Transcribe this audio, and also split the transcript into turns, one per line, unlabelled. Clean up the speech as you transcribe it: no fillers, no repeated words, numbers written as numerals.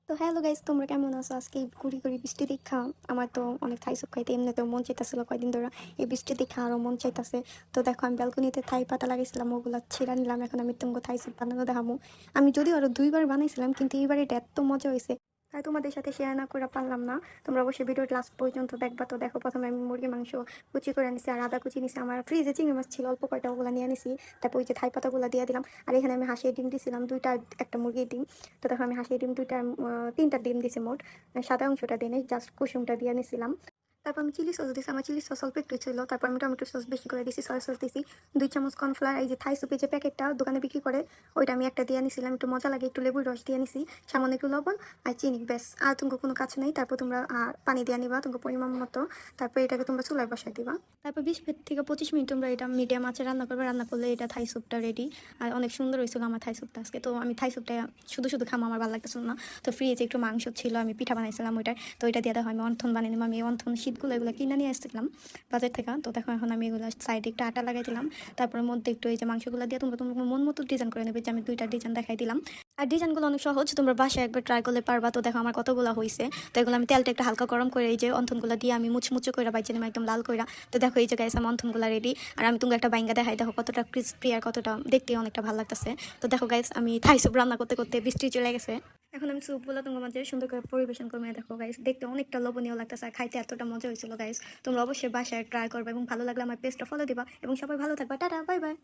তো hello guys, তোমরা কেমন আছো? আজকে এই গুড়ি গুড়ি বৃষ্টি দেখা আমার তো অনেক থাই সুপ খাইতে এমনিতেও মন চাইতেছিল কয়দিন ধরে। এই বৃষ্টি দেখা আরও মন চাইতেছে। তো দেখো, আমি ব্যালকনিতে থাই পাতা লাগাইছিলাম, ওগুলো ছিঁড়া নিলাম। এখন আমি তোমাকে থাই সুপ বানানো দেখাবো। আমি যদিও আরও 2বার বানাইছিলাম, কিন্তু এইবার এটা এত মজা হয়েছে তাই তোমাদের সাথে শেয়ার না করে পারলাম না। তোমরা অবশ্যই ভিডিওর লাস্ট পর্যন্ত দেখবা। তো দেখো, প্রথমে আমি মুরগি মাংস কুচি করে নিছি আর আদা কুচি নিছি। আমার ফ্রিজে চিংড়ি মাছ ছিল অল্প কয়টা, ওগুলো নিয়ে নিছি। তারপর ওই যে থাই পাতাগুলো দিয়ে দিলাম। আর এখানে আমি হাঁসের ডিম দিছিলাম দুইটা, একটা মুরগির ডিম। তো দেখো, আমি হাঁসের ডিম দুইটা, 3টা ডিম দিছি মোট। সাদা অংশটা দিয়ে নিই, জাস্ট কুসুমটা দিয়ে নিছিলাম। তারপর আমি চিলি সস দিছি, আমার চিলি সস অল্প একটু ছিল। তারপর আমি টমেটো সস বেশি করে দিছি, সয়া সস দিছি 2 চামচ। কর্নফ্লাওয়ার, এই যে থাই সুপের যে প্যাকেটটা দোকানে বিক্রি করে, ওইটা আমি একটা দিয়ে নিছিলাম। একটু মজা লাগে, একটু লেবুর রস দিয়ে নিছি, সামান্য একটু লবণ আর চিনি, ব্যাস। আর তোমাকে কোনো কাজ নেই। তারপর তোমরা পানি দিয়ে নিবা তোমাকে পরিমাণ মতো। তারপর এটাকে তোমরা চুলায় বসাই দিবা। তারপর 20 থেকে 25 মিনিট তোমরা এটা মিডিয়াম আঁচে রান্না করবে। রান্না করলে এটা থাই স্যুপটা রেডি। আর অনেক সুন্দর হয়েছিল আমার থাই স্যুপটা আজকে। তো আমি থাই স্যুপটা শুধু শুধু খামো, আমার ভালো লাগতেছিল না। তো ফ্রিজে একটু মাংস ছিল, আমি পিঠা বানাইছিলাম ওইটার। তো ওইটা দিয়ে দেখো আমি অন্থন বানিয়ে নিলাম। আমি অন্থন শীতগুলো এগুলো কিনে নিয়ে আসছিলাম বাজার থেকে। তো দেখো, এখন আমি এগুলো সাইডে একটু আটা লাগাই দিলাম। তারপর মধ্যে একটু এই যে মাংসগুলো দিয়ে তোমরা তোমার মন মতো ডিজাইন করে নেবে, যে আমি 2টা ডিজাইন দেখাই দিলাম। আর ডিজাইনগুলো অনেক সহজ, তোমরা বাসায় একবার ট্রাই করলে পারবা। তো দেখো আমার কতগুলো হয়েছে। তো এগুলো আমি তেলটা একটু হালকা গরম করে এই যে অন্থনগুলো দিয়ে আমি মুচমুচো করে বাইচে নিলাম, একদম লাল করে। তো দেখো, এই যে গাইস আমার অন্থনগুলো রেডি। আর আমি তোমাকে একটা বাইঙ্গা দেখাই, দেখো কতটা ক্রিস্পি আর কতটা দেখতে অনেকটা ভালো লাগতেছে। তো দেখো গাইস, আমি থাই স্যুপ রান্না করতে করতে বৃষ্টি চলে গেছে। এখন আমি স্যুপগুলো তোমার মাঝে সুন্দর করে পরিবেশন করবো। দেখো গাইস, দেখতে অনেকটা লোভনীয় লাগতেছে আর খাইতে এতটা মজা হয়েছিল গাইস। তোমরা অবশ্যই বাসায় ট্রাই করবে এবং ভালো লাগলে আমার পেজটা ফলো দিবা। এবং সবাই ভালো থাকবা। Tata, bye bye.